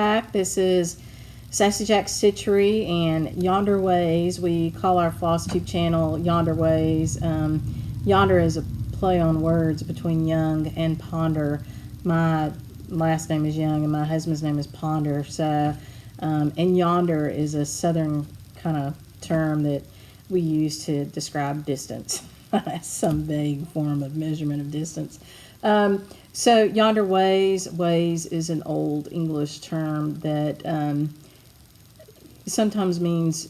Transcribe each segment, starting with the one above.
back. This is Sassy Jacks Stitchery and Yonder Ways. We call our Flosstube channel Yonder Ways. Yonder is a play on words between young and ponder. My last name is Young and my husband's name is Ponder. So, and yonder is a southern kind of term that we use to describe distance. Some vague form of measurement of distance. So Yonder Ways is an old English term that sometimes means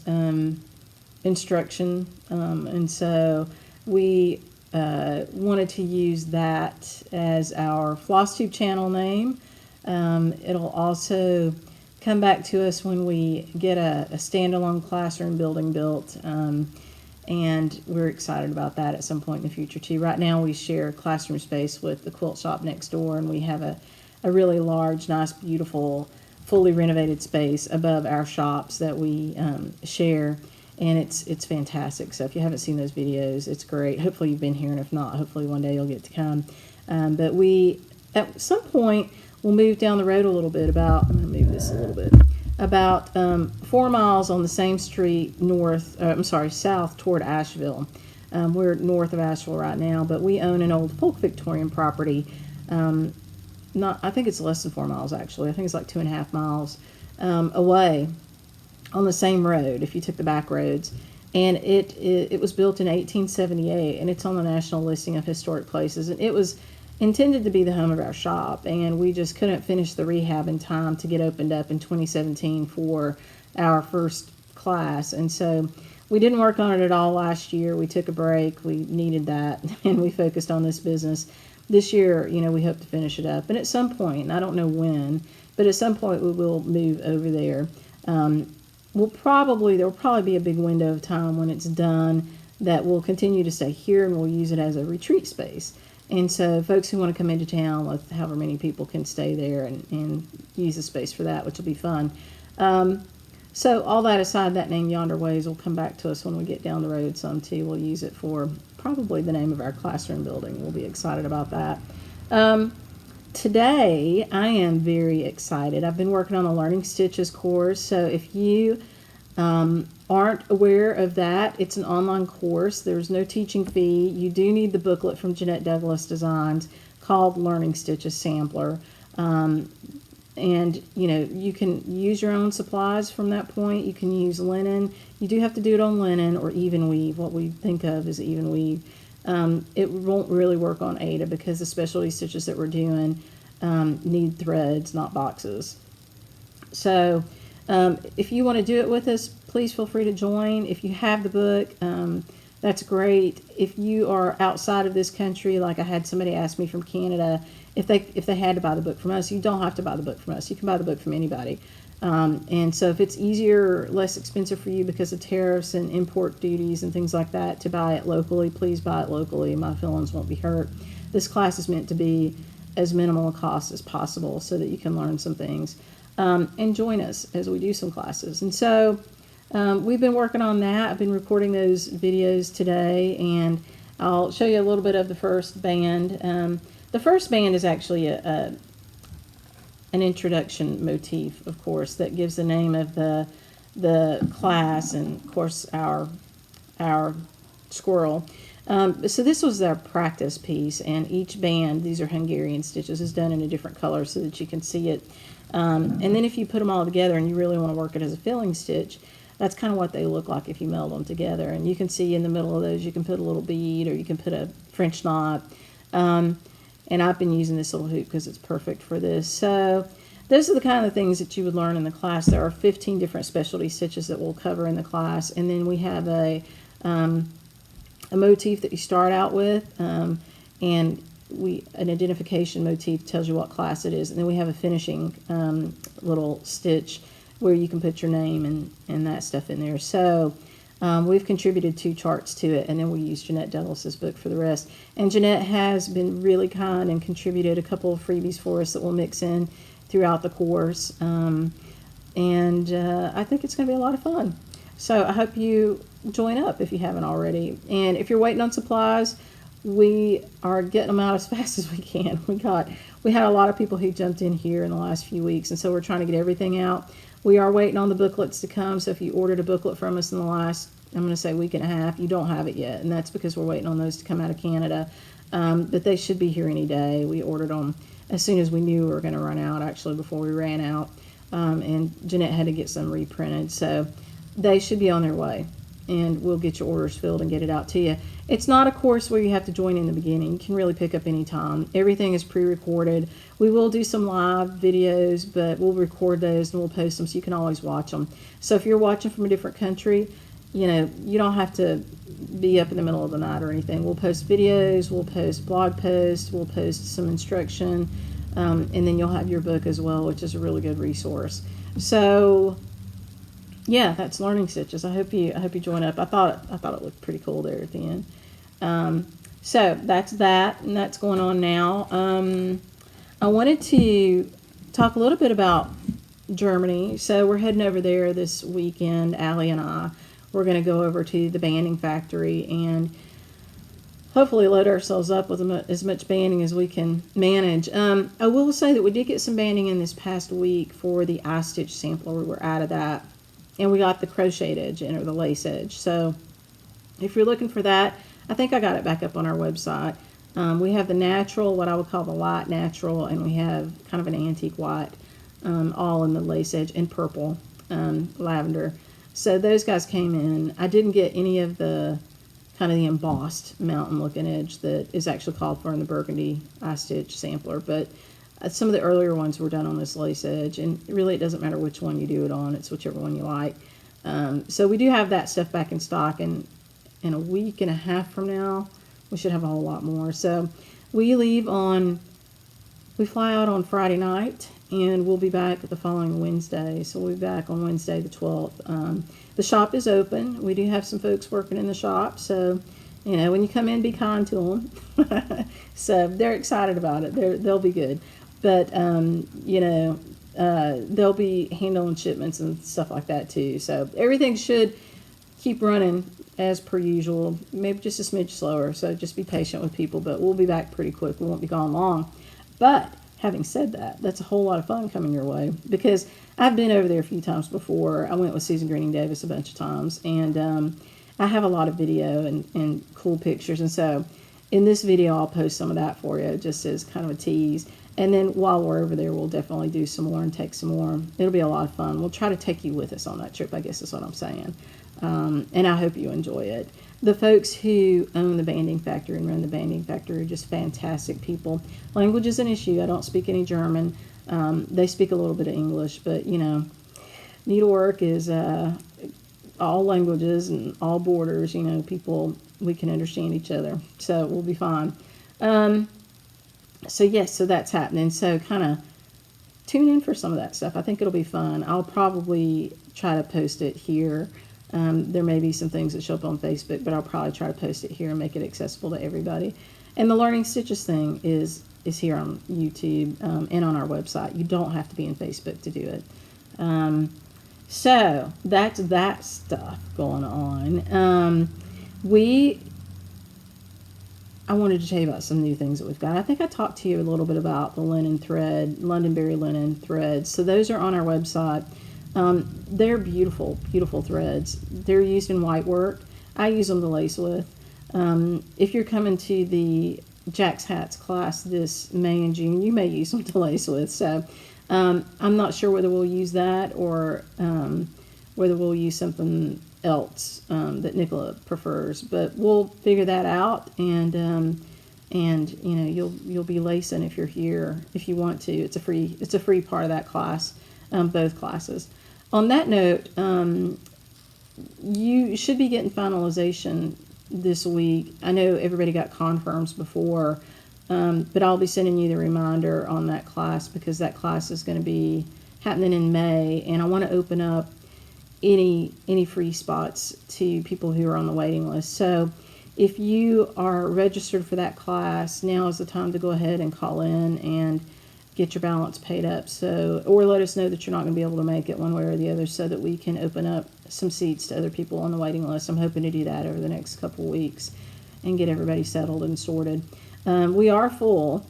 instruction, and so we wanted to use that as our Flosstube channel name. It'll also come back to us when we get a standalone classroom building built, and we're excited about that at some point in the future too. Right now we share classroom space with the quilt shop next door, and we have a really large, nice, beautiful, fully renovated space above our shops that we share, and it's fantastic. So if you haven't seen those videos, it's great. Hopefully you've been here, and if not, hopefully one day you'll get to come. But we, at some point, we'll move down the road a little bit. I'm going to move this a little bit. About 4 miles on the same street south toward Asheville. We're north of Asheville right now, but we own an old folk Victorian property. I think it's less than 4 miles actually. I think it's like 2.5 miles away on the same road if you took the back roads. And it was built in 1878, and it's on the National Listing of Historic Places. And it was intended to be the home of our shop, and we just couldn't finish the rehab in time to get opened up in 2017 for our first class. And so we didn't work on it at all last year. We took a break. We needed that, and we focused on this business. This year, we hope to finish it up. And at some point, and I don't know when, but at some point we will move over there. There will probably be a big window of time when it's done that we'll continue to stay here, and we'll use it as a retreat space. And so folks who want to come into town with however many people can stay there and use the space for that, which will be fun. So all that aside, that name Yonder Ways will come back to us when we get down the road some too. We'll use it for probably the name of our classroom building. We'll be excited about that. Today, I am very excited. I've been working on the Learning Stitches course. So if you aren't aware of that, it's an online course. There's no teaching fee. You do need the booklet from Jeanette Douglas Designs called Learning Stitches Sampler. And you can use your own supplies from that point. You can use linen. You do have to do it on linen or even weave. What we think of as even weave. It won't really work on Ada because the specialty stitches that we're doing need threads, not boxes. So if you want to do it with us, please feel free to join. If you have the book, that's great. If you are outside of this country, like I had somebody ask me from Canada, if they had to buy the book from us, you don't have to buy the book from us. You can buy the book from anybody. And so if it's easier, less expensive for you because of tariffs and import duties and things like that to buy it locally, please buy it locally. My feelings won't be hurt. This class is meant to be as minimal a cost as possible so that you can learn some things. And join us as we do some classes. And so we've been working on that. I've been recording those videos today, and I'll show you a little bit of the first band. The first band is actually an introduction motif, of course, that gives the name of the class and, of course, our squirrel. So this was our practice piece, and each band, these are Hungarian stitches, is done in a different color so that you can see it. And then if you put them all together and you really want to work it as a filling stitch, that's kind of what they look like if you meld them together. And you can see in the middle of those you can put a little bead or you can put a French knot. And I've been using this little hoop because it's perfect for this. So those are the kind of things that you would learn in the class. There are 15 different specialty stitches that we'll cover in the class. And then we have a motif that you start out with, and an identification motif tells you what class it is, and then we have a finishing little stitch where you can put your name and that stuff in there. So we've contributed 2 charts to it, and then we use Jeanette Douglas's book for the rest. And Jeanette has been really kind and contributed a couple of freebies for us that we'll mix in throughout the course, and I think it's going to be a lot of fun. So I hope you join up if you haven't already. And if you're waiting on supplies, we are getting them out as fast as we can. We had a lot of people who jumped in here in the last few weeks, and so we're trying to get everything out. We are waiting on the booklets to come, so if you ordered a booklet from us in the last, I'm going to say week and a half, you don't have it yet, and that's because we're waiting on those to come out of Canada. But they should be here any day. We ordered them as soon as we knew we were going to run out, actually, before we ran out. And Jeanette had to get some reprinted, so they should be on their way. And we'll get your orders filled and get it out to you. It's not a course where you have to join in the beginning. You can really pick up any time. Everything is pre-recorded. We will do some live videos, but we'll record those and we'll post them so you can always watch them. So if you're watching from a different country, you know, you don't have to be up in the middle of the night or anything. We'll post videos, we'll post blog posts, we'll post some instruction, and then you'll have your book as well, which is a really good resource. So yeah, that's Learning Stitches. I hope you join up. I thought it looked pretty cool there at the end. So that's that, and that's going on now. I wanted to talk a little bit about Germany. So we're heading over there this weekend, Allie and I. We're going to go over to the banding factory and hopefully load ourselves up with as much banding as we can manage. I will say that we did get some banding in this past week for the I-stitch sampler. We were out of that. And we got the crocheted edge in, or the lace edge. So if you're looking for that, I think I got it back up on our website. We have the natural, what I would call the light natural, and we have kind of an antique white, all in the lace edge, and purple, lavender. So those guys came in. I didn't get any of the kind of the embossed mountain looking edge that is actually called for in the burgundy I-stitch sampler, but some of the earlier ones were done on this lace edge, and really it doesn't matter which one you do it on. It's whichever one you like. So we do have that stuff back in stock, and in a week and a half from now, we should have a whole lot more. So we fly out on Friday night, and we'll be back the following Wednesday. So we'll be back on Wednesday the 12th. The shop is open. We do have some folks working in the shop, so you know, when you come in, be kind to them. So they're excited about it. They'll be good. But, you know, they'll be handling shipments and stuff like that too. So everything should keep running as per usual, maybe just a smidge slower. So just be patient with people, but we'll be back pretty quick. We won't be gone long. But having said that, that's a whole lot of fun coming your way, because I've been over there a few times before. I went with Susan Greening Davis a bunch of times, and I have a lot of video and cool pictures. And so in this video, I'll post some of that for you, just as kind of a tease. And then while we're over there, we'll definitely do some more and take some more. It'll be a lot of fun. We'll try to take you with us on that trip, I guess is what I'm saying. And I hope you enjoy it. The folks who own the banding factory and run the banding factory are just fantastic people. Language is an issue. I don't speak any German. They speak a little bit of English, but, you know, needlework is all languages and all borders. You know, people, we can understand each other. So we'll be fine. So yes, so that's happening. So kind of tune in for some of that stuff. I think it'll be fun. I'll probably try to post it here. There may be some things that show up on Facebook, but I'll probably try to post it here and make it accessible to everybody. And the Learning Stitches thing is here on YouTube and on our website. You don't have to be in Facebook to do it. So that's that stuff going on. I wanted to tell you about some new things that we've got. I think I talked to you a little bit about the linen thread, Londonberry linen threads. So those are on our website. They're beautiful, beautiful threads. They're used in white work. I use them to lace with. If you're coming to the Jack's Hats class this May and June, you may use them to lace with. So I'm not sure whether we'll use that or whether we'll use something else that Nicola prefers, but we'll figure that out, and you know, you'll be lacing if you're here if you want to. It's a free part of that class, both classes. On that note, you should be getting finalization this week. I know everybody got confirms before, but I'll be sending you the reminder on that class, because that class is going to be happening in May, and I want to open up any free spots to people who are on the waiting list. So if you are registered for that class, now is the time to go ahead and call in and get your balance paid up. So, or let us know that you're not going to be able to make it one way or the other, so that we can open up some seats to other people on the waiting list. I'm hoping to do that over the next couple weeks. and get everybody settled and sorted. We are full.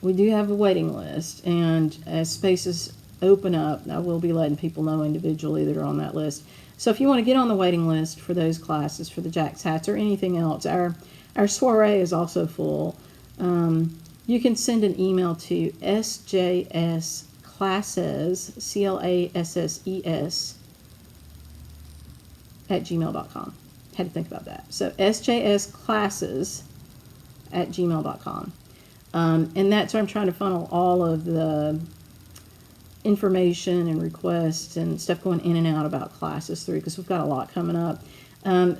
We do have a waiting list, and as spaces open up, I will be letting people know individually that are on that list. So if you want to get on the waiting list for those classes, for the Jacks hats or anything else, our soiree is also full. You can send an email to sjsclasses, CLASSES, at gmail.com. Had to think about that. So sjsclasses@gmail.com. And that's where I'm trying to funnel all of the information and requests and stuff going in and out about classes through, because we've got a lot coming up.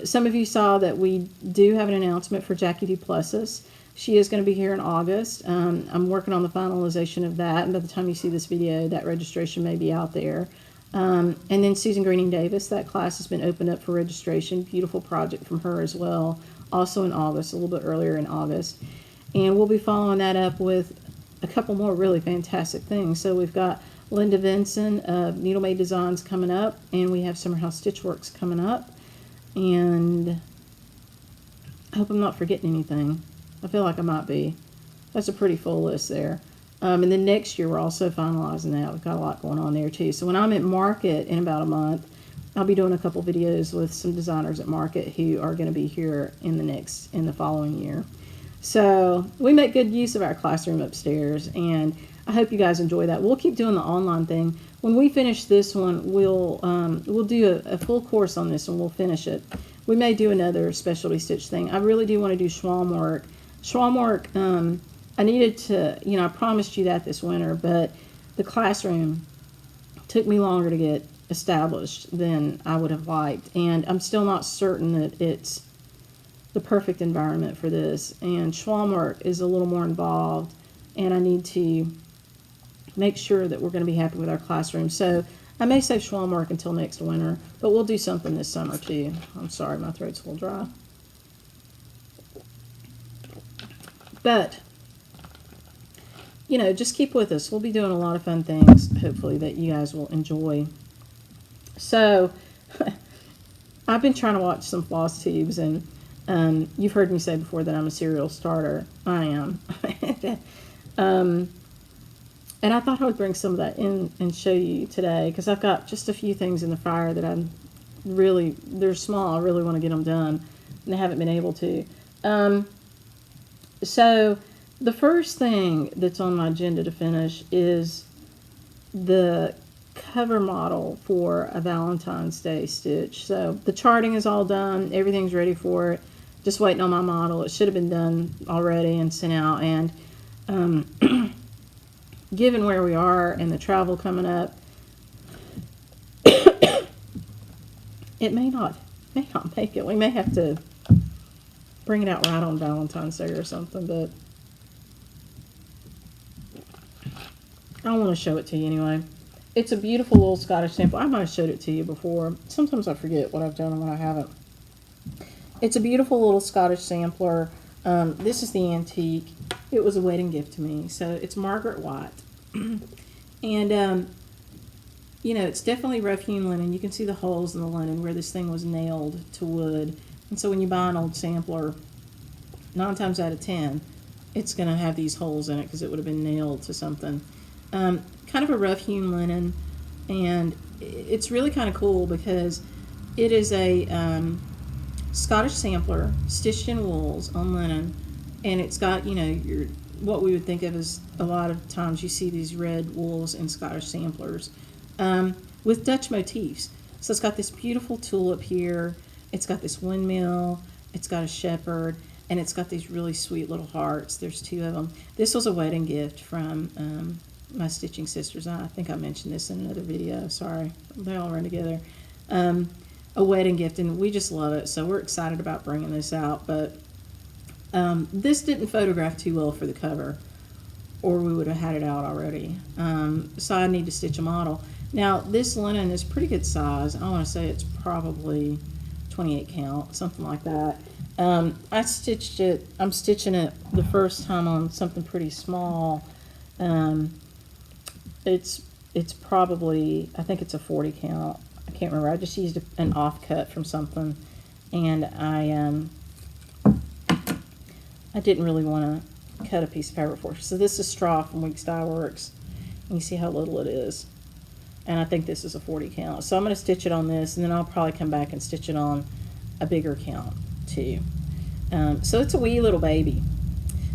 Some of you saw that we do have an announcement for Jackie Duplessis. She is going to be here in August. I'm working on the finalization of that, and by the time you see this video, that registration may be out there. And then Susan Greening Davis, that class has been opened up for registration. Beautiful project from her as well, also in August, a little bit earlier in August. And we'll be following that up with a couple more really fantastic things. So we've got Linda Vinson of Needle Made Designs coming up, and we have Summerhouse Stitchworks coming up. And I hope I'm not forgetting anything. I feel like I might be. That's a pretty full list there. And then next year, we're also finalizing that. We've got a lot going on there, too. So when I'm at Market in about a month, I'll be doing a couple videos with some designers at Market who are going to be here in the following year. So we make good use of our classroom upstairs, and I hope you guys enjoy that. We'll keep doing the online thing. When we finish this one, we'll do a full course on this, and we'll finish it. We may do another specialty stitch thing. I really do want to do schwalm work. Schwalm work, I needed to, I promised you that this winter, but the classroom took me longer to get established than I would have liked, and I'm still not certain that it's the perfect environment for this. And schwalm work is a little more involved, and I need to make sure that we're going to be happy with our classroom. So I may save schwalm work until next winter, but we'll do something this summer too. I'm sorry, my throat's a little dry. But, just keep with us. We'll be doing a lot of fun things, hopefully, that you guys will enjoy. So, I've been trying to watch some Flosstubes, and you've heard me say before that I'm a serial starter. I am. And I thought I would bring some of that in and show you today, because I've got just a few things in the fire that they're small. I really want to get them done, and I haven't been able to. So the first thing that's on my agenda to finish is the cover model for a Valentine's Day stitch. So the charting is all done. Everything's ready for it. Just waiting on my model. It should have been done already and sent out. And given where we are and the travel coming up, it may not make it. We may have to bring it out right on Valentine's Day or something, but I want to show it to you anyway. It's a beautiful little Scottish sample. I might have showed it to you before. Sometimes I forget what I've done and what I haven't. It's a beautiful little Scottish sampler. This is the antique. It was a wedding gift to me. So it's Margaret White. And, it's definitely rough-hewn linen. You can see the holes in the linen where this thing was nailed to wood. And so when you buy an old sampler, 9 times out of 10, it's going to have these holes in it because it would have been nailed to something. Kind of a rough-hewn linen, and it's really kind of cool because it is a Scottish sampler stitched in wools on linen, and it's got, what we would think of as a lot of times you see these red wools in Scottish samplers with Dutch motifs. So it's got this beautiful tulip here. It's got this windmill, it's got a shepherd, and it's got these really sweet little hearts. There's 2 of them. This was a wedding gift from my stitching sisters. I think I mentioned this in another video. Sorry, they all run together. A wedding gift, and we just love it. So we're excited about bringing this out. But this didn't photograph too well for the cover, or we would have had it out already. So I need to stitch a model. Now, this linen is pretty good size. I want to say it's probably 28 count, something like that. I stitched it, I'm stitching it the first time on something pretty small. It's probably, I think it's a 40 count. I can't remember. I just used an offcut from something, and I I didn't really want to cut a piece of fabric for. So this is straw from Weeks Dye Works. And you see how little it is. And I think this is a 40 count. So I'm going to stitch it on this, and then I'll probably come back and stitch it on a bigger count too. So it's a wee little baby,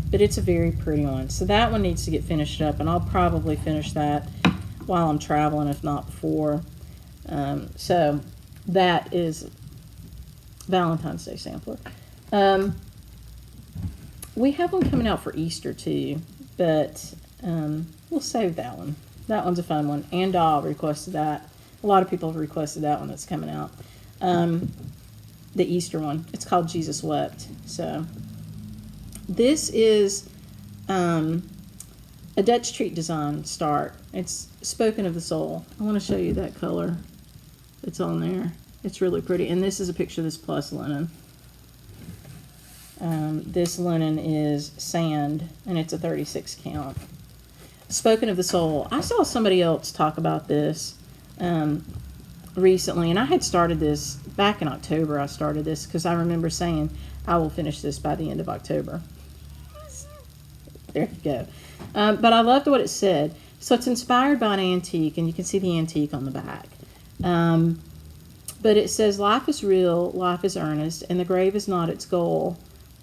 but it's a very pretty one. So that one needs to get finished up, and I'll probably finish that while I'm traveling, if not before. So that is Valentine's Day sampler. We have one coming out for Easter too, but we'll save that one. That one's a fun one. And Dahl requested that. A lot of people have requested that one that's coming out. The Easter one. It's called Jesus Wept. So this is a Dutch treat design start. It's Spoken of the Soul. I want to show you that color. It's on there. It's really pretty. And this is a picture of this plus linen. This linen is sand, and it's a 36 count. Spoken of the Soul. I saw somebody else talk about this recently, and I had started this back in October. I started this because I remember saying I will finish this by the end of October. There you go. But I loved what it said. So it's inspired by an antique, and you can see the antique on the back. But it says, life is real, life is earnest, and the grave is not its goal.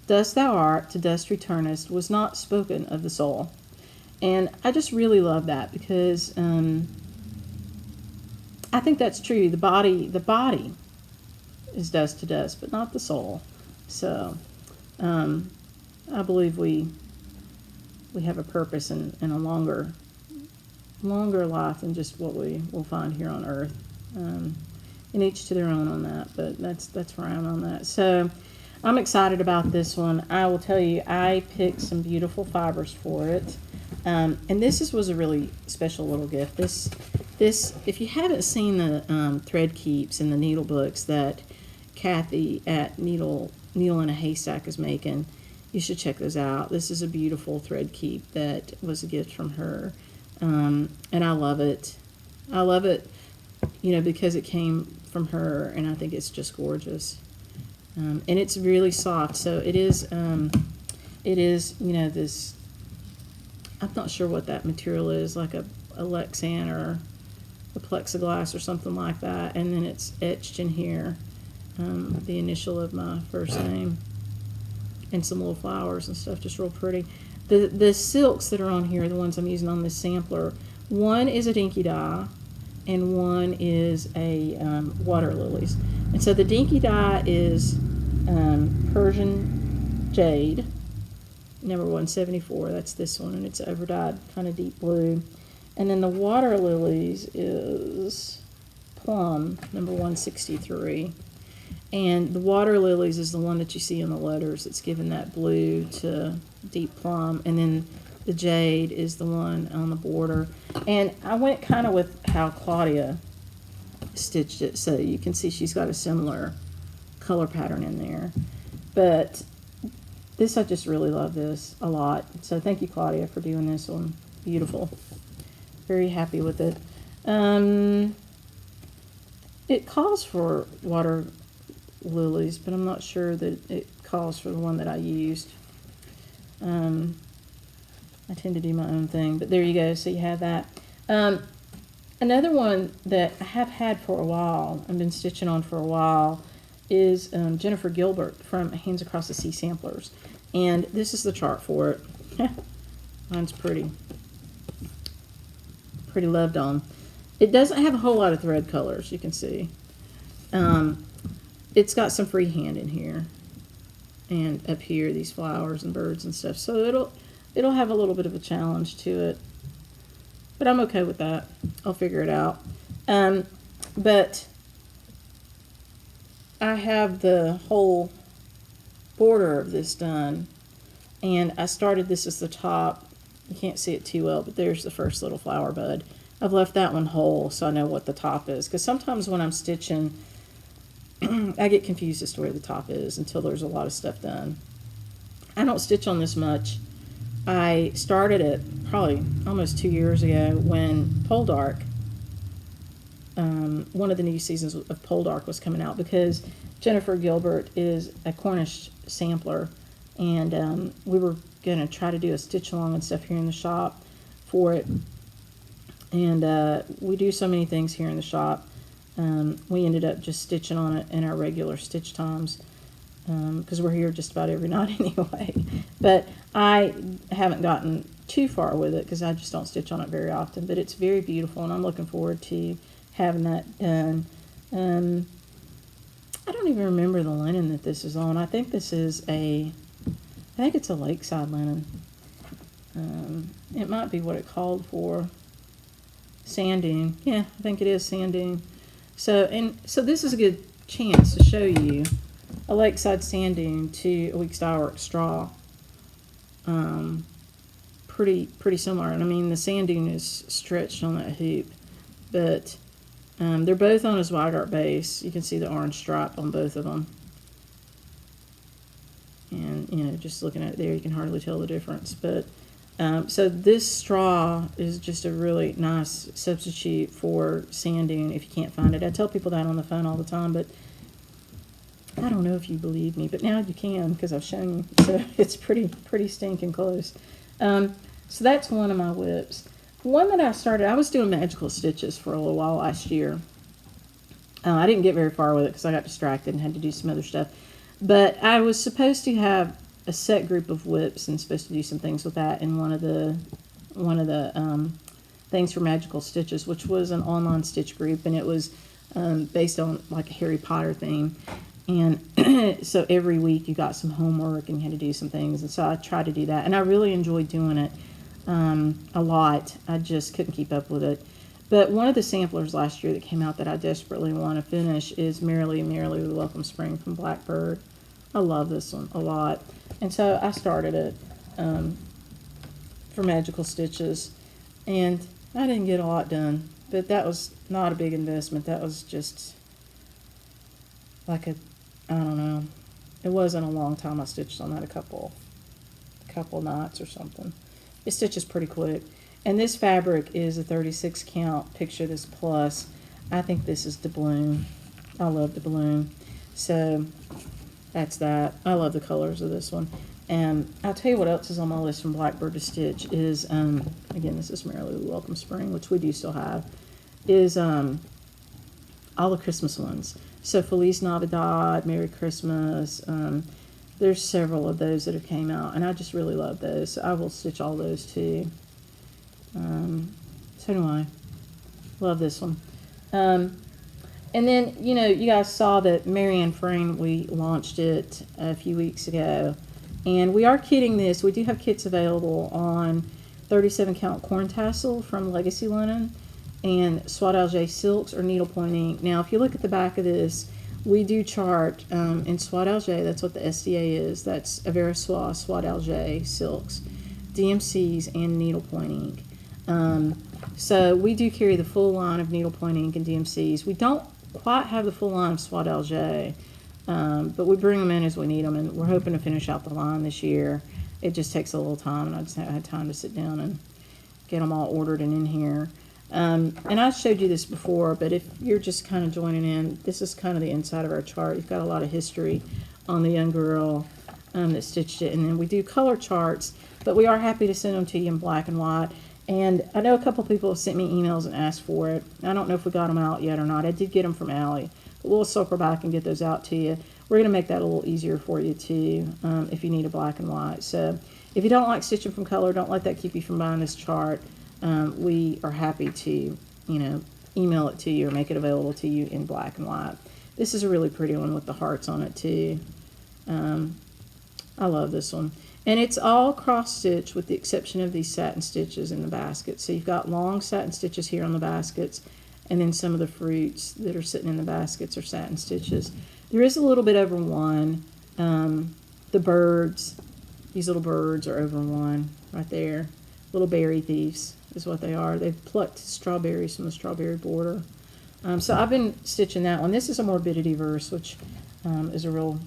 Dust thou art, to dust returnest, was not spoken of the soul. And I just really love that because I think that's true. The body is dust to dust, but not the soul. So I believe we have a purpose and a longer life than just what we will find here on earth. And each to their own on that, but that's where I am on that. So I'm excited about this one. I will tell you, I picked some beautiful fibers for it. And this was a really special little gift. This, if you haven't seen the thread keeps and the needle books that Kathy at Needle in a Haystack is making, you should check those out. This is a beautiful thread keep that was a gift from her. And I love it. I love it, because it came from her, and I think it's just gorgeous. And it's really soft, so it is, this, I'm not sure what that material is, like a Lexan or a plexiglass or something like that, and then it's etched in here, the initial of my first name, and some little flowers and stuff, just real pretty. The silks that are on here, the ones I'm using on this sampler, one is a dinky dye, and one is a water lilies. And so the dinky dye is Persian Jade, number 174. That's this one, and it's overdyed kind of deep blue. And then the water lilies is Plum, number 163. And the water lilies is the one that you see in the letters. It's given that blue to deep plum. And then the Jade is the one on the border. And I went kind of with how Claudia stitched it, so you can see she's got a similar color pattern in there. But this, I just really love this a lot. So thank you, Claudia, for doing this one. Beautiful. Very happy with it. It calls for water lilies, but I'm not sure that it calls for the one that I used. I tend to do my own thing, but there you go. So you have that. Another one that I have had for a while, I've been stitching on for a while, is Jennifer Gilbert from Hands Across the Sea Samplers. And this is the chart for it. Mine's pretty loved on. It doesn't have a whole lot of thread colors, you can see. It's got some freehand in here. And up here, these flowers and birds and stuff. So it'll have a little bit of a challenge to it. But I'm okay with that. I'll figure it out. But I have the whole border of this done. And I started this as the top. You can't see it too well, but there's the first little flower bud. I've left that one whole so I know what the top is. Because sometimes when I'm stitching, I get confused as to where the top is until there's a lot of stuff done. I don't stitch on this much. I started it probably almost 2 years ago when Poldark, one of the new seasons of Poldark was coming out, because Jennifer Gilbert is a Cornish sampler and we were going to try to do a stitch along and stuff here in the shop for it. And we do so many things here in the shop. We ended up just stitching on it in our regular stitch times, because we're here just about every night anyway. But I haven't gotten too far with it because I just don't stitch on it very often. But it's very beautiful, and I'm looking forward to having that done. I don't even remember the linen that this is on. I think this is I think it's a lakeside linen. It might be what it called for. Sand dune. Yeah, I think it is sand dune. So this is a good chance to show you a lakeside sand dune to a week's dye work straw. Pretty similar. And I mean, the sand dune is stretched on that hoop, but they're both on a Zweigart base. You can see the orange stripe on both of them. And, you know, just looking at it there, you can hardly tell the difference. But so this straw is just a really nice substitute for sand dune if you can't find it. I tell people that on the phone all the time, but I don't know if you believe me, but now you can because I've shown you. So it's pretty stinking close. So that's one of my whips. One that I was doing magical stitches for a little while last year. I didn't get very far with it because I got distracted and had to do some other stuff. But I was supposed to have a set group of whips and supposed to do some things with that in one of the things for magical stitches, which was an online stitch group, and it was based on like a Harry Potter theme. And so every week you got some homework and you had to do some things, and so I tried to do that, and I really enjoyed doing it a lot. I just couldn't keep up with it. But one of the samplers last year that came out that I desperately want to finish is Merrily, Merrily We Welcome Spring from Blackbird. I love this one a lot. And so I started it for magical stitches, and I didn't get a lot done, but that was not a big investment. That was just like I don't know, it wasn't a long time. I stitched on that a couple nights or something. It stitches pretty quick. And this fabric is a 36 count. Picture this plus. I think this is doubloon. I love doubloon. So that's that. I love the colors of this one. And I'll tell you what else is on my list from Blackbird to stitch is, again, this is Merrily We Welcome Spring, which we do still have, is all the Christmas ones. So Feliz Navidad, Merry Christmas. There's several of those that have came out, and I just really love those. So I will stitch all those too. So do I. Love this one. And then, you know, you guys saw that Marian Frame, we launched it a few weeks ago. And we are kitting this. We do have kits available on 37 count corn tassel from Legacy Linen and Soie d'Alger silks or needlepoint ink. Now, if you look at the back of this, we do chart in Soie d'Alger. That's what the SDA is. That's Avera Soie d'Alger silks, DMCs, and needlepoint ink. So we do carry the full line of needlepoint ink and DMCs. We don't quite have the full line of Soie d'Alger, but we bring them in as we need them, and we're hoping to finish out the line this year. It just takes a little time, and I just haven't had time to sit down and get them all ordered and in here. And I showed you this before, but if you're just kind of joining in, this is kind of the inside of our chart. You've got a lot of history on the young girl that stitched it, and then we do color charts, but we are happy to send them to you in black and white. And I know a couple people have sent me emails and asked for it. I don't know if we got them out yet or not. I did get them from Allie, but we'll circle back and get those out to you. We're going to make that a little easier for you too, if you need a black and white. So if you don't like stitching from color, don't let that keep you from buying this chart. We are happy to, you know, email it to you or make it available to you in black and white. This is a really pretty one with the hearts on it too. I love this one. And it's all cross stitch with the exception of these satin stitches in the basket. So you've got long satin stitches here on the baskets, and then some of the fruits that are sitting in the baskets are satin stitches. There is a little bit over one. The birds, these little birds are over one right there. Little berry thieves is what they are. They've plucked strawberries from the strawberry border. So I've been stitching that one. This is a morbidity verse, which is a real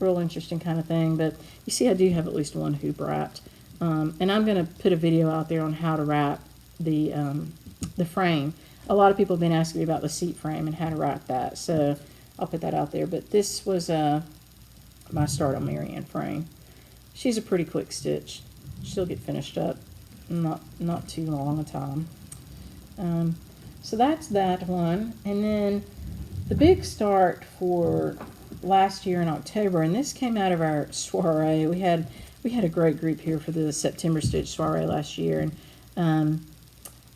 interesting kind of thing. But you see I do have at least one hoop wrapped. And I'm going to put a video out there on how to wrap the frame. A lot of people have been asking me about the seat frame and how to wrap that. So I'll put that out there. But this was my start on Marian Frame. she's a pretty quick stitch. She'll get finished up not too long a time. So that's that one. And then the big start for last year in October, and this came out of our soiree. We had a great group here for the September Stitch soiree last year, and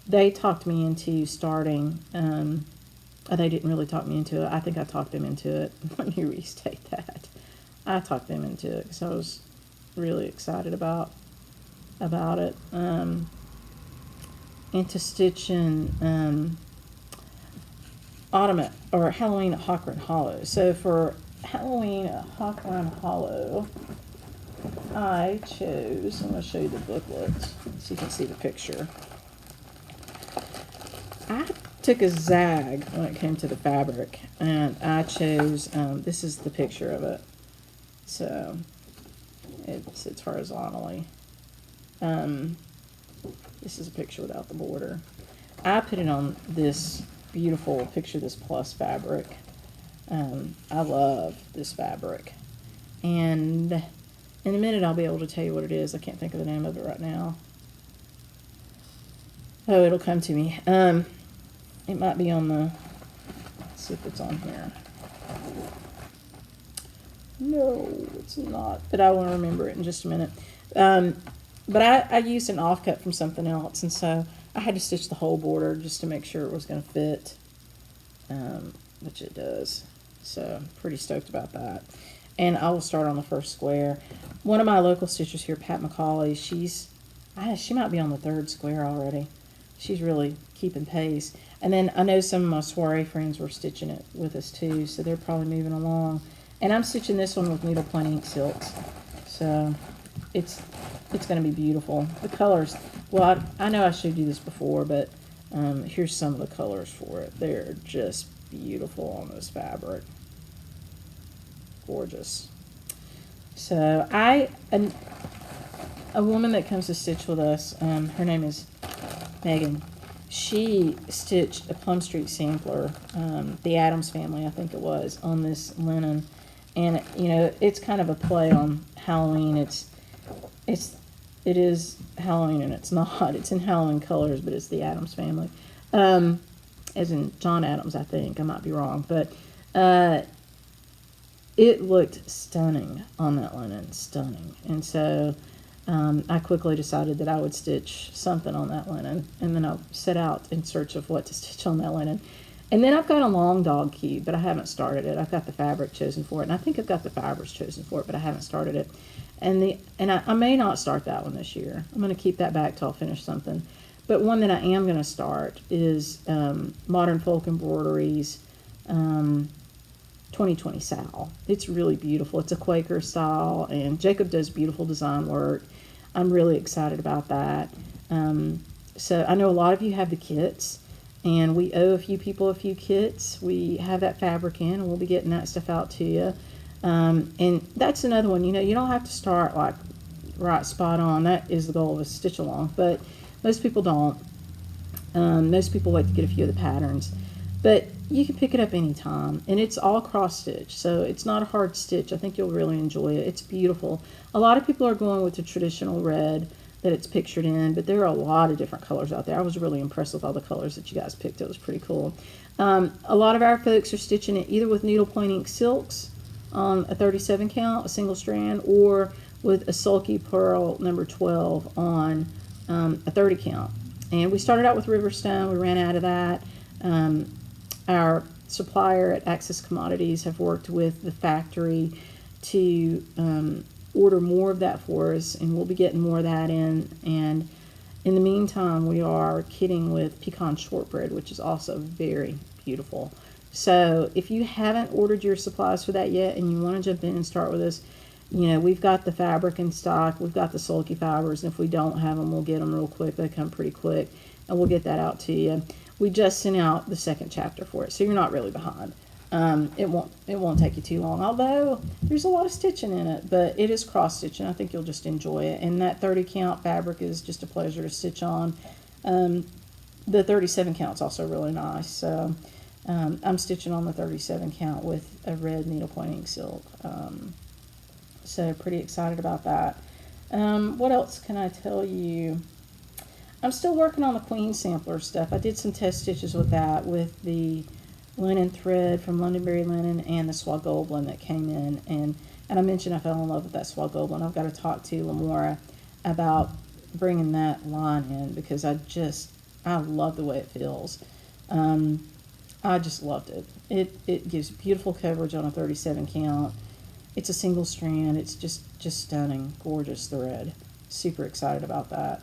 they talked me into starting. They didn't really talk me into it. I think I talked them into it. Let me restate that. I talked them into it because I was really excited about it. Into stitching autumn or Halloween at Hawk Hollow. So for Halloween at Hawk Hollow, I chose, I'm going to show you the booklet so you can see the picture. I took a zag when it came to the fabric, and I chose, this is the picture of it. So it's horizontally. This is a picture without the border. I put it on this beautiful Picture This Plus fabric. I love this fabric. And in a minute I'll be able to tell you what it is. I can't think of the name of it right now. Oh, it'll come to me. It might be on the, let's see if it's on here. No, it's not, but I will remember it in just a minute. But I used an offcut from something else, and so I had to stitch the whole border just to make sure it was going to fit, which it does. So pretty stoked about that. And I will start on the first square. One of my local stitchers here, Pat McCauley, she might be on the third square already. She's really keeping pace. And then I know some of my soiree friends were stitching it with us too, so they're probably moving along. And I'm stitching this one with needle point ink silks, so it's going to be beautiful. The colors, well, I know I showed you this before, but here's some of the colors for it. They're just beautiful on this fabric. Gorgeous. So a woman that comes to stitch with us, her name is Megan. She stitched a Plum Street sampler, the Addams family, I think it was, on this linen. And, you know, it's kind of a play on Halloween. It is Halloween, and it's not. It's in Halloween colors, but it's the Addams family. As in John Adams, I think. I might be wrong. But it looked stunning on that linen. Stunning. And so I quickly decided that I would stitch something on that linen. And then I set out in search of what to stitch on that linen. And then I've got a long dog cube, but I haven't started it. I've got the fabric chosen for it, and I think I've got the fibers chosen for it, but I haven't started it. And I may not start that one this year. I'm going to keep that back till I finish something. But one that I am going to start is Modern Folk Embroideries 2020 Sal. It's really beautiful. It's a Quaker style, and Jacob does beautiful design work. I'm really excited about that. So I know a lot of you have the kits. And we owe a few people a few kits. We have that fabric in, and we'll be getting that stuff out to you. And that's another one. You know, you don't have to start like right spot on. That is the goal of a stitch along. But most people don't. Most people wait to get a few of the patterns. But you can pick it up anytime. And it's all cross stitch. So it's not a hard stitch. I think you'll really enjoy it. It's beautiful. A lot of people are going with the traditional red that it's pictured in, but there are a lot of different colors out there. I was really impressed with all the colors that you guys picked. It was pretty cool. A lot of our folks are stitching it either with needle point ink silks on a 37 count, a single strand, or with a sulky pearl number 12 on a 30 count. And we started out with Riverstone. We ran out of that. Our supplier at Access Commodities have worked with the factory to order more of that for us, and we'll be getting more of that in. And in the meantime, we are kitting with pecan shortbread, which is also very beautiful. So if you haven't ordered your supplies for that yet and you want to jump in and start with us, you know, we've got the fabric in stock, we've got the sulky fibers, and if we don't have them, we'll get them real quick. They come pretty quick, and we'll get that out to you. We just sent out the second chapter for it, so you're not really behind. It won't take you too long, although there's a lot of stitching in it, but it is cross stitching. I think you'll just enjoy it. And that 30 count fabric is just a pleasure to stitch on. The 37 count is also really nice. So I'm stitching on the 37 count with a red needle point ink silk. So pretty excited about that. What else can I tell you? I'm still working on the Queen Sampler stuff. I did some test stitches with that, with the linen thread from Londonderry Linen and the Swagoblin that came in. And I mentioned I fell in love with that Swagoblin. I've got to talk to Lamora about bringing that line in, because I love the way it feels. I just loved it. It gives beautiful coverage on a 37 count. It's a single strand. It's just stunning, gorgeous thread. Super excited about that.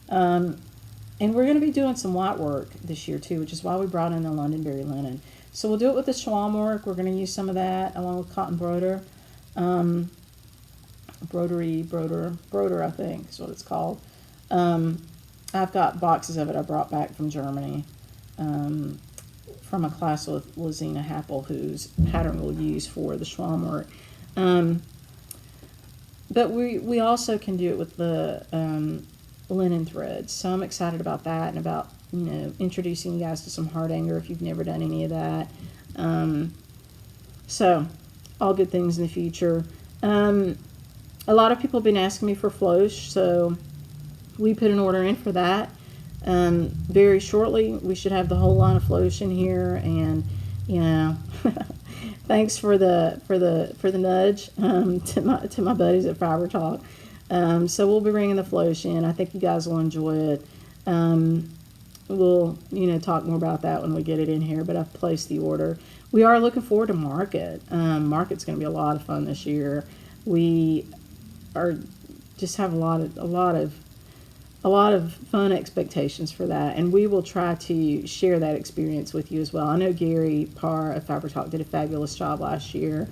And we're going to be doing some white work this year too, which is why we brought in the Londonderry Linen. So we'll do it with the Schwalm work. We're going to use some of that along with cotton broder. Broder, I think is what it's called. I've got boxes of it I brought back from Germany, from a class with Lizina Happel, whose pattern we'll use for the Schwalm work. But we also can do it with the linen threads. So I'm excited about that, and about, introducing you guys to some hardanger if you've never done any of that. So all good things in the future. A lot of people have been asking me for floche, so we put an order in for that. Very shortly we should have the whole line of floche in here, and thanks for the nudge to my buddies at Fiber Talk. So we'll be bringing the floche in. I think you guys will enjoy it. We'll talk more about that when we get it in here, but I've placed the order. We are looking forward to market. Market's going to be a lot of fun this year. We are just have a lot of fun expectations for that, and we will try to share that experience with you as well. I know Gary Parr of Fiber Talk did a fabulous job last year,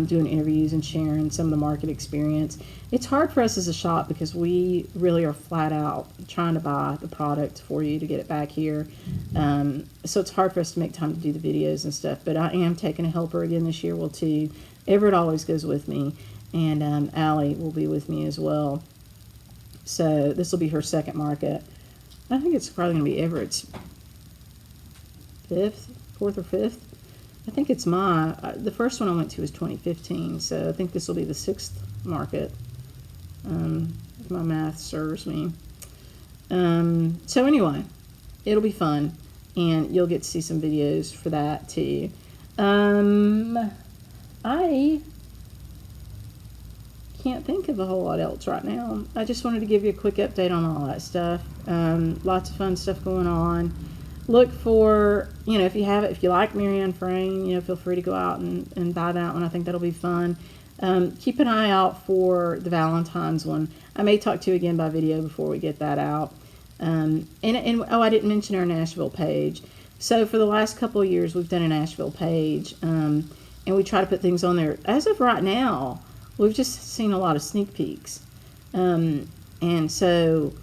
doing interviews and sharing some of the market experience. It's hard for us as a shop because we really are flat out trying to buy the product for you to get it back here. So it's hard for us to make time to do the videos and stuff, but I am taking a helper again this year. Will too. Everett always goes with me, and Allie will be with me as well. So this will be her second market. I think it's probably going to be Everett's fourth or fifth. I think it's the first one I went to was 2015, so I think this will be the sixth market, if my math serves me. So anyway, it'll be fun, and you'll get to see some videos for that too. I can't think of a whole lot else right now. I just wanted to give you a quick update on all that stuff. Lots of fun stuff going on. Look for, if you like Marian Frame, feel free to go out and buy that one. I think that'll be fun. Keep an eye out for the Valentine's one. I may talk to you again by video before we get that out. I didn't mention our Nashville page. So for the last couple of years, we've done a Nashville page, and we try to put things on there. As of right now, we've just seen a lot of sneak peeks. And so,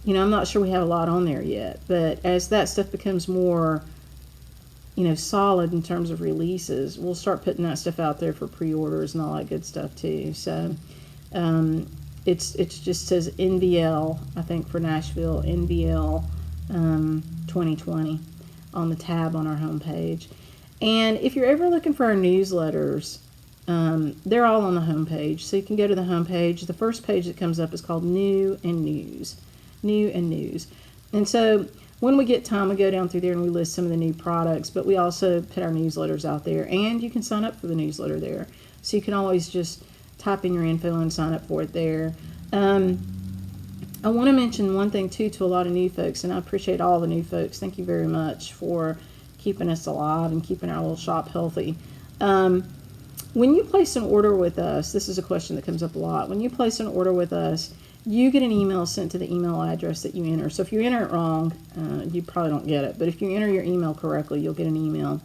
I'm not sure we have a lot on there yet. But as that stuff becomes more, solid in terms of releases, we'll start putting that stuff out there for pre-orders and all that good stuff too. So it's just says NBL, I think, for Nashville, NBL 2020 on the tab on our homepage. And if you're ever looking for our newsletters, they're all on the homepage. So you can go to the homepage. The first page that comes up is called New and News. New and News. And so when we get time, we go down through there and we list some of the new products, but we also put our newsletters out there, and you can sign up for the newsletter there. So you can always just type in your info and sign up for it there. I want to mention one thing too to a lot of new folks, and I appreciate all the new folks. Thank you very much for keeping us alive and keeping our little shop healthy. When you place an order with us, this is a question that comes up a lot. When you place an order with us, you get an email sent to the email address that you enter. So if you enter it wrong, you probably don't get it. But if you enter your email correctly, you'll get an email.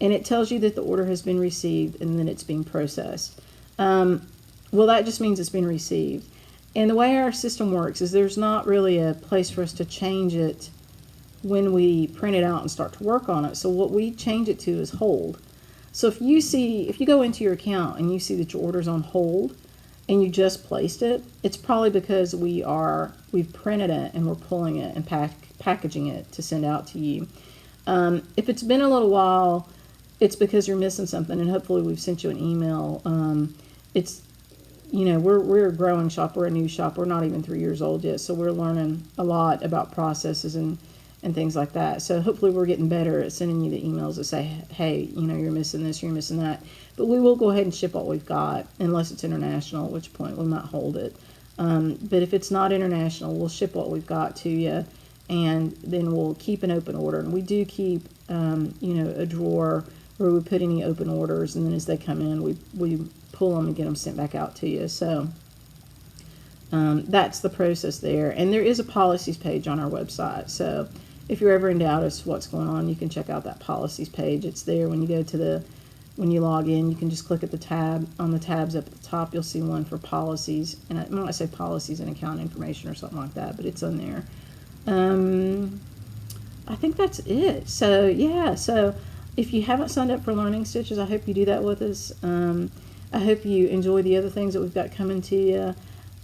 And it tells you that the order has been received and then it's being processed. Well, that just means it's been received. And the way our system works is there's not really a place for us to change it when we print it out and start to work on it. So what we change it to is hold. So if you go into your account and you see that your order's on hold and you just placed it, it's probably because we've printed it and we're pulling it and packaging it to send out to you. If it's been a little while, it's because you're missing something, and hopefully we've sent you an email. you know, we're a growing shop. We're a new shop. We're not even 3 years old yet, so we're learning a lot about processes and things like that. So hopefully we're getting better at sending you the emails that say, hey, you know, you're missing this, you're missing that. But we will go ahead and ship what we've got, unless it's international, at which point we might hold it. But if it's not international, we'll ship what we've got to you, and then we'll keep an open order. And we do keep, you know, a drawer where we put any open orders, and then as they come in, we pull them and get them sent back out to you. So that's the process there. And there is a policies page on our website. So if you're ever in doubt as to what's going on, you can check out that policies page. It's there when you go to when you log in. You can just click at the tab. On the tabs up at the top, you'll see one for policies. And I might say policies and account information or something like that, but it's on there. I think that's it. So, yeah. So if you haven't signed up for Learning Stitches, I hope you do that with us. I hope you enjoy the other things that we've got coming to you.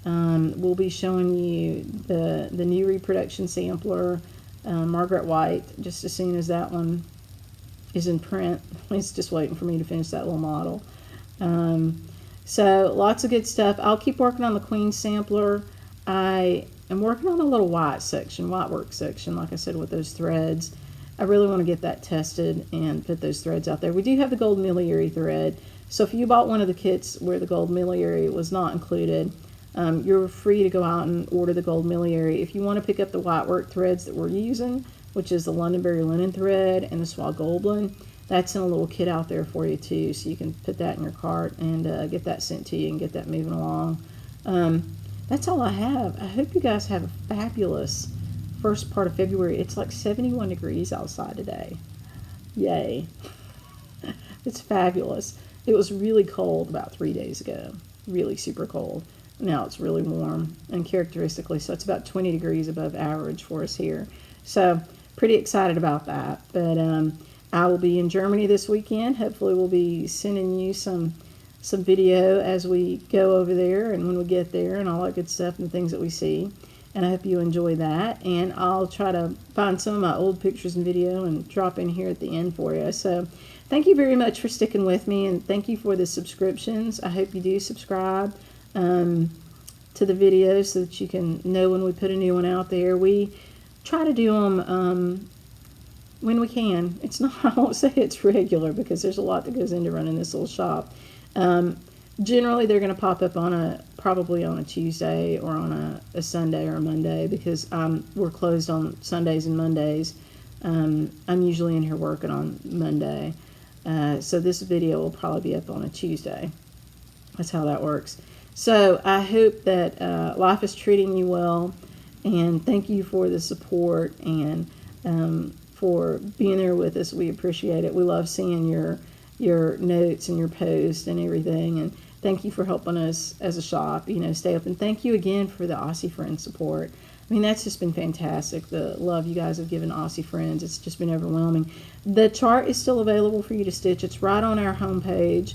We'll be showing you the new reproduction sampler, Margaret White, just as soon as that one is in print. It's just waiting for me to finish that little model. So lots of good stuff. I'll keep working on the Queen sampler. I am working on a little white work section, like I said, with those threads. I really want to get that tested and put those threads out there. We do have the gold miliary thread. So if you bought one of the kits where the gold miliary was not included, you're free to go out and order the gold miliary. If you want to pick up the white work threads that we're using, which is the Londonderry linen thread and the Swagoblin, that's in a little kit out there for you too. So you can put that in your cart and get that sent to you and get that moving along. That's all I have. I hope you guys have a fabulous first part of February. It's like 71 degrees outside today. Yay. It's fabulous. It was really cold about 3 days ago. Really super cold. Now it's really warm and characteristically, so it's about 20 degrees above average for us here. So pretty excited about that. But I will be in Germany this weekend. Hopefully we'll be sending you some video as we go over there and when we get there and all that good stuff and the things that we see. And I hope you enjoy that. And I'll try to find some of my old pictures and video and drop in here at the end for you. So thank you very much for sticking with me, and thank you for the subscriptions. I hope you do subscribe to the videos so that you can know when we put a new one out there. We try to do them when we can. It's not, I won't say it's regular because there's a lot that goes into running this little shop. Generally, they're going to pop up probably on a Tuesday or on a Sunday or a Monday because we're closed on Sundays and Mondays. I'm usually in here working on Monday. So this video will probably be up on a Tuesday. That's how that works. So I hope that life is treating you well, and thank you for the support and for being there with us. We appreciate it. We love seeing your notes and your posts and everything, and thank you for helping us as a shop, you know, stay open. Thank you again for the Aussie Friends support. I mean, that's just been fantastic. The love you guys have given Aussie Friends, it's just been overwhelming. The chart is still available for you to stitch. It's right on our homepage.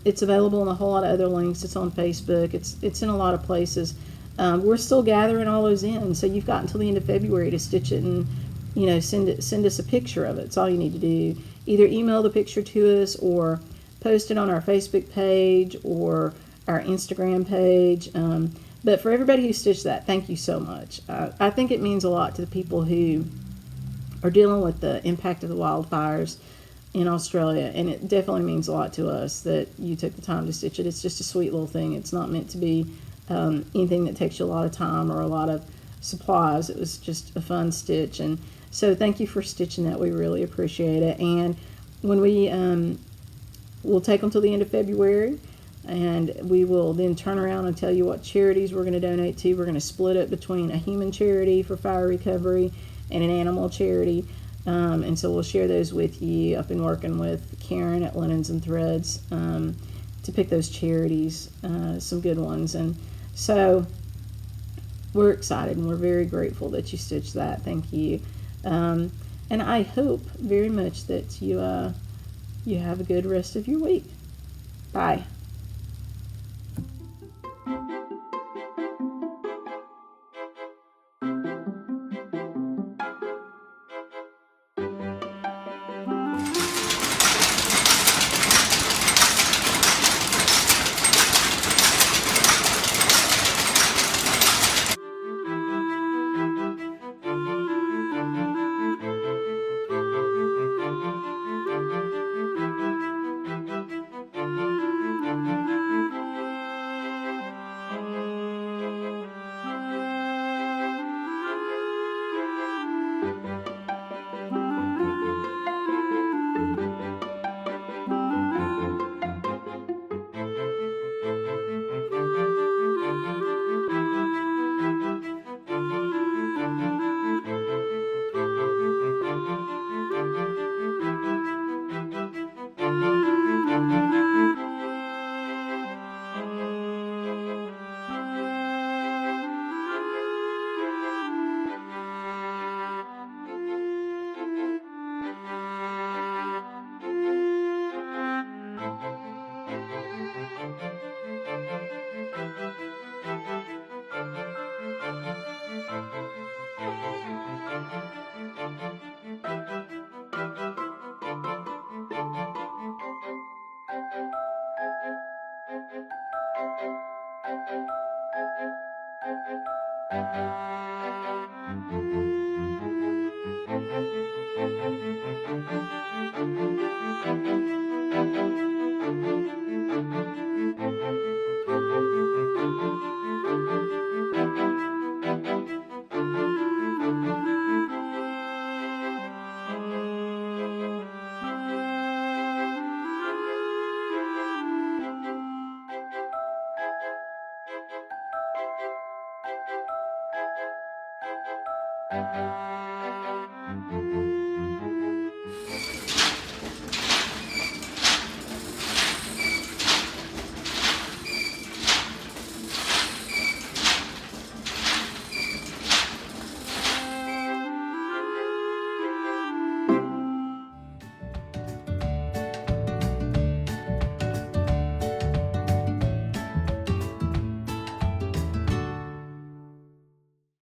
It's available in a whole lot of other links. It's on Facebook. It's in a lot of places. We're still gathering all those in, so you've got until the end of February to stitch it and, you know, send us a picture of it. It's all you need to do. Either email the picture to us or post it on our Facebook page or our Instagram page. But for everybody who stitched that, thank you so much. I think it means a lot to the people who are dealing with the impact of the wildfires in Australia, and it definitely means a lot to us that you took the time to stitch it. It's just a sweet little thing. It's not meant to be anything that takes you a lot of time or a lot of supplies. It was just a fun stitch, and so thank you for stitching that. We really appreciate it. And when we'll take them till the end of February, and we will then turn around and tell you what charities we're going to donate to. We're going to split it between a human charity for fire recovery and an animal charity. And so we'll share those with you. I've been working with Karen at Linens and Threads to pick those charities, some good ones. And so we're excited and we're very grateful that you stitched that. Thank you. And I hope very much that you have a good rest of your week. Bye.